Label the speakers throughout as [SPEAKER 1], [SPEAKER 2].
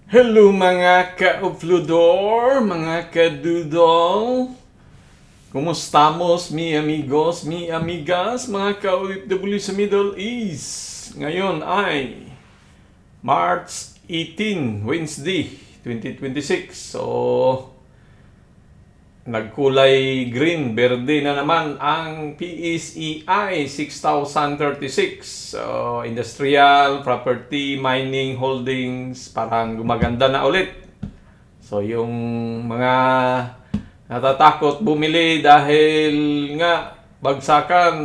[SPEAKER 1] Hello mga ka-uploador, mga ka-doodle. Kumustamos, mi amigos, mi amigas, mga ka-OFW sa Middle East. Ngayon ay March 18, Wednesday, 2026. So, nagkulay green, berde na naman ang PSEI 6036. So, Industrial, Property, Mining, Holdings, parang gumaganda na ulit. So, yung mga natatakot bumili dahil nga bagsakan,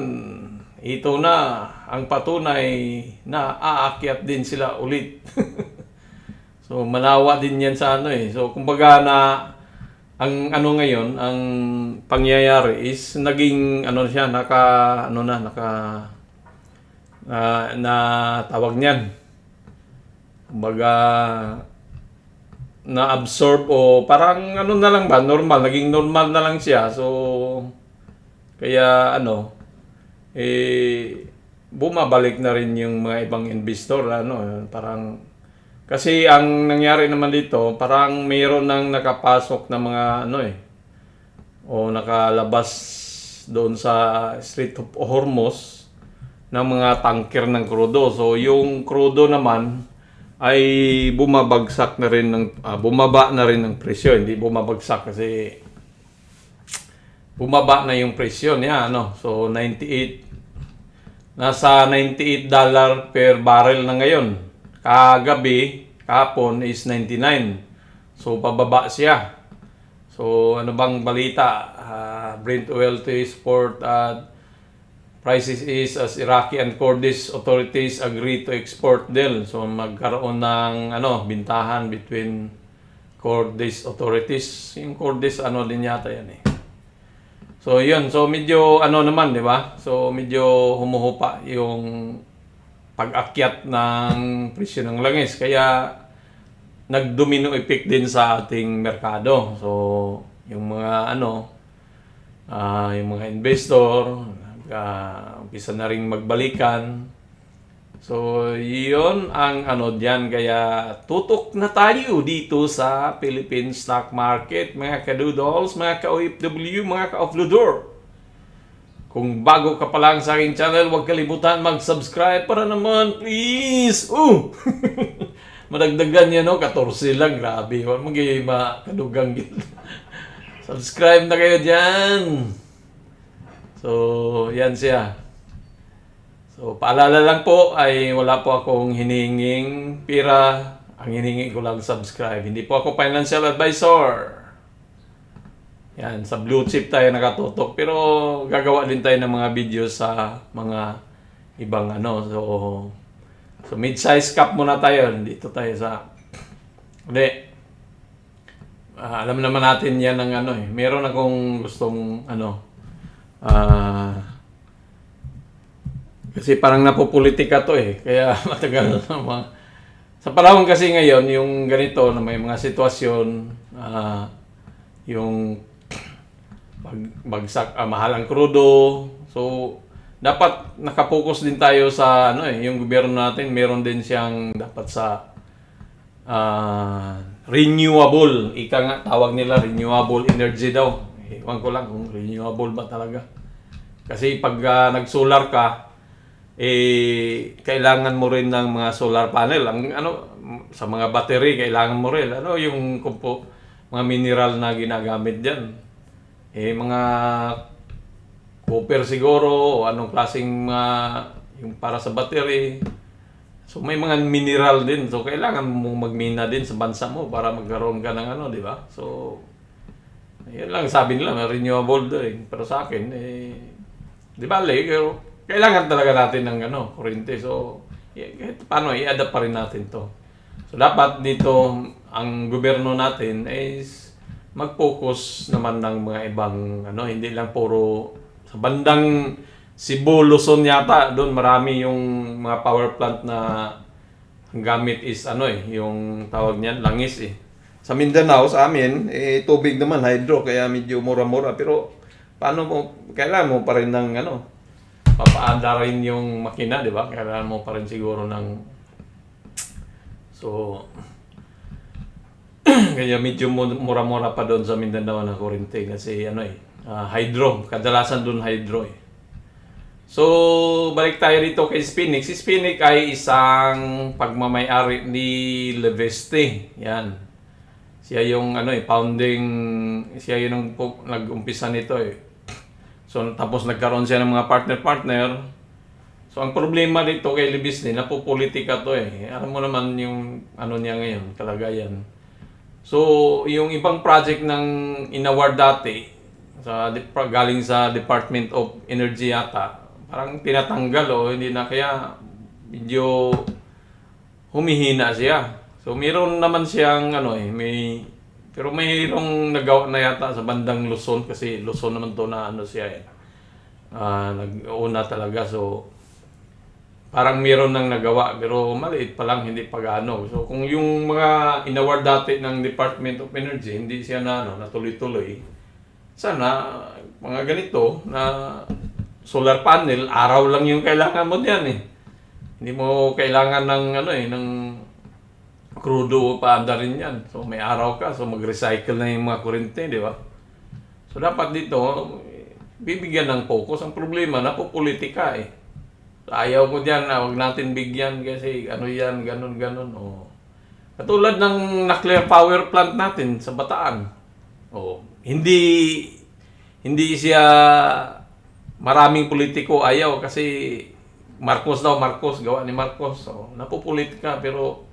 [SPEAKER 1] ito na ang patunay na aakyat din sila ulit. So, manawa din yan sa ano eh. So, kumbaga na ang ano ngayon, ang pangyayari is naging ano siya, na tawag niyan. Kumbaga na-absorb o parang ano na lang ba, normal, naging normal na lang siya. So, kaya bumabalik na rin yung mga ibang investor, parang kasi ang nangyari naman dito, parang mayroon nang nakapasok na mga o nakalabas doon sa Strait of Hormuz ng mga tanker ng krudo. So yung krudo naman ay bumabagsak na rin bumaba na rin ng presyo. Hindi bumabagsak kasi bumaba na yung presyo niya, So 98, nasa $98 per barrel na ngayon. Kahapon is 99. So, pababa siya. So, ano bang balita? Brent oil to export prices is as Iraqi and Kurdish authorities agree to export deal. So, magkaroon ng bintahan between Kurdish authorities. Yung Kurdish din yata yan eh. So, yun. So, medyo naman, di ba? So, medyo humuhupa yung pag-akyat ng presyo ng langis. Kaya nag-domino effect din sa ating merkado. So, yung mga yung mga investor umpisa na ring magbalikan. So, yun ang diyan. Kaya tutok na tayo dito sa Philippine stock market, mga ka-doodles, mga ka-OFW, mga ka-offloader. Kung bago ka pa lang sa aking channel, huwag kalimutan mag-subscribe para naman, please! Madagdagan yan, 14 lang. Grabe. Huwag makadugang yun. Subscribe na kayo dyan. So, yan siya. So, paalala lang po ay wala po akong hinihinging pira. Ang hinihingi ko lang subscribe. Hindi po ako financial advisor. Yan, sa blue chip tayo nakatutok. Pero gagawa din tayo ng mga videos sa mga ibang So mid-size cap muna tayo. Dito tayo sa... Hindi. Alam naman natin yan ng Meron akong gustong kasi parang napopolitika to eh. Kaya matagal na sa panahon kasi ngayon, yung ganito na may mga sitwasyon, yung bagsak, mahal ang krudo. So, dapat nakapokus din tayo sa yung gobyerno natin, meron din siyang dapat sa renewable. Ika nga, tawag nila renewable energy daw. Ewan ko lang kung renewable ba talaga. Kasi pag nag-solar ka, kailangan mo rin ng mga solar panel. Ang sa mga battery, kailangan mo rin. Yung mga mineral na ginagamit diyan. Mga copper siguro o anong klaseng yung para sa battery. So may mga mineral din. So kailangan mong magmina din sa bansa mo para magkaroon ka ng di ba? So yun lang sabi nila, renewable din. Pero sa akin di ba kailangan talaga natin ng kuryente. So kahit paano i-adapt pa rin natin to. So dapat dito ang gobyerno natin is mag-focus naman ng mga ibang hindi lang puro sa bandang Cebu, Luzon yata, doon marami yung mga power plant na ang gamit is yung tawag niyan, langis eh. Sa Mindanao, sa amin, tubig naman, hydro, kaya medyo mura-mura. Pero paano kailangan mo pa rin ng papaanda rin yung makina, di ba? Kailangan mo pa rin siguro ng So, Kaya medyo mura-mura pa doon sa Mindanao na kuryente kasi hydro. Kadalasan doon hydro eh. So, balik tayo dito kay Spinik. Si Spinik ay isang pagmamay-ari ni Leveste. Yan. Siya yung founding, siya yung nag-umpisa nito eh. So, tapos nagkaroon siya ng mga partner-partner. So, ang problema dito kay Leveste, napopolitika to eh. Alam mo naman yung niya ngayon, kalagayan. So, yung ibang project ng inaward dati, galing sa Department of Energy yata, parang tinatanggal hindi na, kaya medyo humihina siya. So mayroon naman siyang pero mayroong nagawa na yata sa bandang Luzon kasi Luzon naman to na siya nag-una talaga. So parang mayroon nang nagawa pero maliit pa lang, hindi pa gaano. So kung yung mga inaward dati ng Department of Energy hindi siya natuloy-tuloy, sana mga ganito na solar panel, araw lang yung kailangan mo diyan eh. Hindi mo kailangan ng ng crudo pa rin yan. So may araw ka, so mag-recycle na yung mga kuryente, di ba? So dapat dito bibigyan ng focus. Ang problema napopolitika eh. So, ayaw ko diyan na wag natin bigyan kasi yan, ganun. Katulad ng nuclear power plant natin sa Bataan. Hindi siya maraming politiko ayaw kasi Marcos gawa ni Marcos. So, napopolitika pero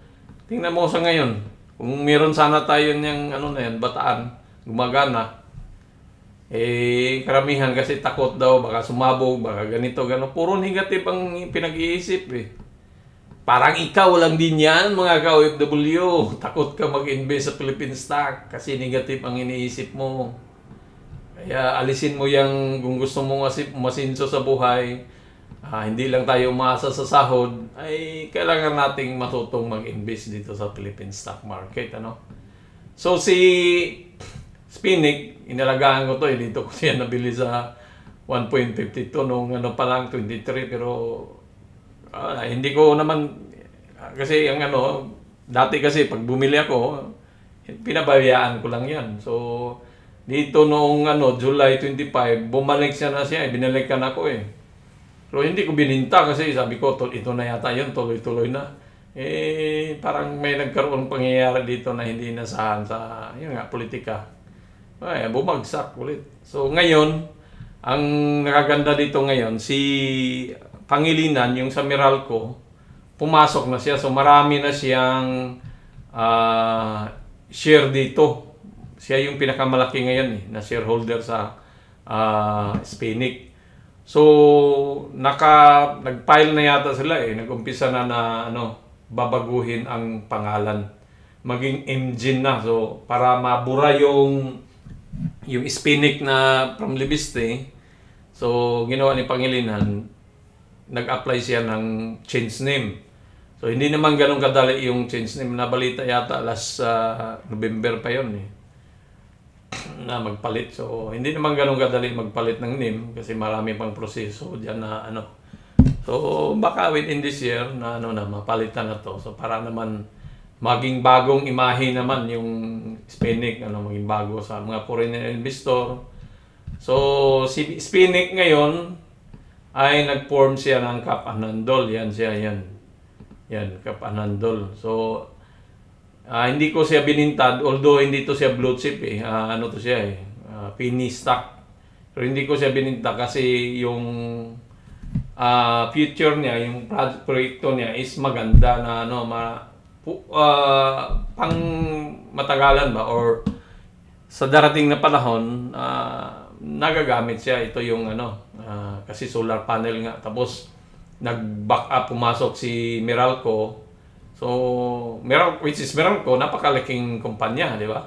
[SPEAKER 1] tingnan mo sa ngayon, kung meron sana tayo niyang Bataan, gumagana, karamihan kasi takot daw, baka sumabog, baka ganito, gano'n. Puro negative ang pinag-iisip eh. Parang ikaw lang din yan, mga ka-OFW. Takot ka mag-invest sa Philippine stock kasi negative ang iniisip mo. Kaya alisin mo yung kung gusto mo masinso sa buhay, hindi lang tayo umaasa sa sahod, ay kailangan nating matutong mag-invest dito sa Philippine stock market. So si Spinik, inalagaan ko to dito ko siya nabili sa 1.52 nung pa lang 23 pero hindi ko naman kasi dati kasi pag bumili ako, pinabayaan ko lang yan. So dito noong July 25, bumalik siya, binalikan ako eh. Pero hindi ko bininta kasi sabi ko, ito na yata yun, tuloy-tuloy na. Parang may nagkaroon pangyayari dito na hindi nasahan sa, politika. Bumagsak ulit. So ngayon, ang nakaganda dito ngayon, si Pangilinan, yung sa Meralco, pumasok na siya. So marami na siyang share dito. Siya yung pinakamalaki ngayon na shareholder sa Spinik. So nag-file na yata sila nag-umpisa na babaguhin ang pangalan. Maging Engine na. So para mabura yung Spinik na from Leveste. So ginawa ni Pangilinan, nag-apply siya ng change name. So hindi naman ganun kadali yung change name. Nabalita yata last November pa yun na magpalit. So hindi naman ganun kadali magpalit ng name kasi marami pang proseso diyan na So baka within this year na mapalitan na to. So para naman maging bagong imahe naman yung Spinik, maging bago sa mga foreign investor. So si Spinik ngayon ay nag-form siya ng Cap Anandol. Yan, Cap Anandol. So hindi ko siya binintad, although hindi to siya blue chip to siya penny stock. Pero hindi ko siya bininta kasi yung future niya, yung proyekto niya is maganda na pang matagalan ba or sa darating na panahon nagagamit siya. Ito yung kasi solar panel nga, tapos nag-back up, pumasok si Meralco. So Meralco, napakalaking kumpanya, di ba?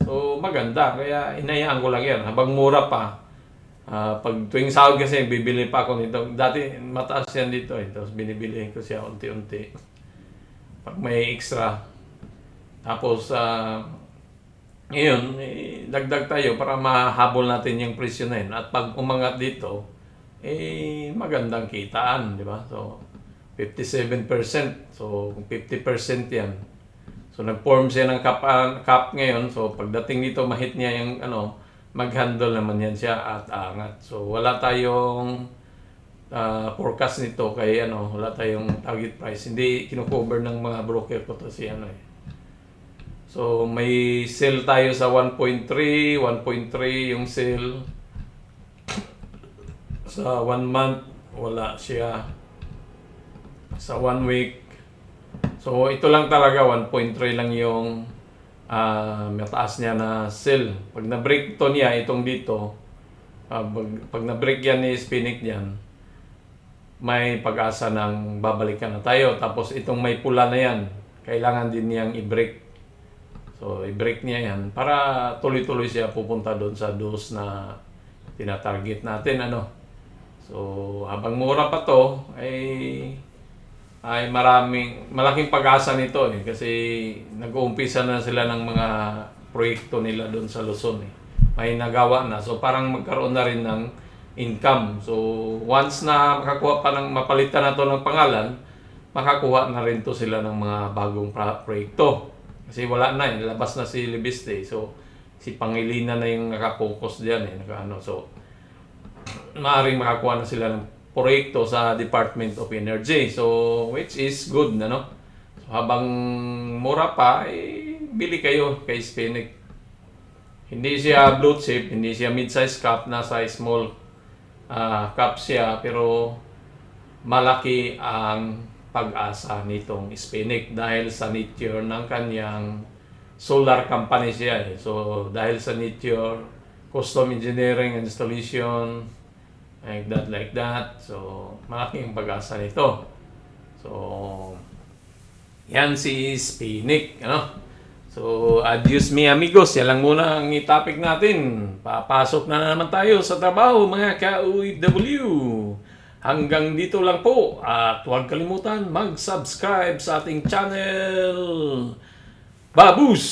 [SPEAKER 1] So maganda, kaya inayaan ko lang yan habang mura pa. Pag tuwing sahod kasi bibili pa ako nito. Dati mataas yan dito tapos binibili ko siya unti-unti pag may extra. Tapos ngayon dagdag tayo para mahabol natin yung presyo na yun. At pag umangat dito magandang kitaan, di ba? So 57%. So kung 50% yan, so So nag-form siya ng cup ngayon. So pagdating dito, mahit niya yung mag-handle naman yan siya at angat. So wala tayong forecast nito kay wala tayong target price. Hindi kino-cover ng mga broker ko to si So may sell tayo sa 1.3 yung sell. Sa 1 month wala siya. Sa 1 week. So ito lang talaga 1.3 lang yung mataas niya na sell. Pag na-break to niya itong dito, pag na-break yan ni Spinix diyan, may pag-asa ng babalikan na tayo. Tapos itong may pula na yan, kailangan din niyang i-break. So i-break niya yan para tuloy-tuloy siya pupunta doon sa dose na tinatarget natin So habang mura pa to ay malaking pag-asa nito kasi nag-uumpisa na sila ng mga proyekto nila doon sa Luzon May nagawa na. So parang magkaroon na rin ng income. So once na makakuha pa ng mapalitan na to ng pangalan, makakuha na rin to sila ng mga bagong proyekto. Kasi wala na labas na si Libiste. So si Pangilinan na yung nakapokus diyan So maaaring makakuha na sila ng proyekto sa Department of Energy. So which is good So habang mura pa, bili kayo kay Spinix. Hindi siya blue chip, hindi siya mid-size cap, nasa small cap siya, pero malaki ang pag-asa nitong Spinix dahil sa nature ng kanyang solar company siya So dahil sa nature, custom engineering, installation, like that. So malaki ang pag-asa nito. So yan si Spinix So adios mi amigos, yan lang muna ang topic natin. Papasok na naman tayo sa trabaho mga ka-OFW. Hanggang dito lang po at huwag kalimutan mag-subscribe sa ating channel. Babus!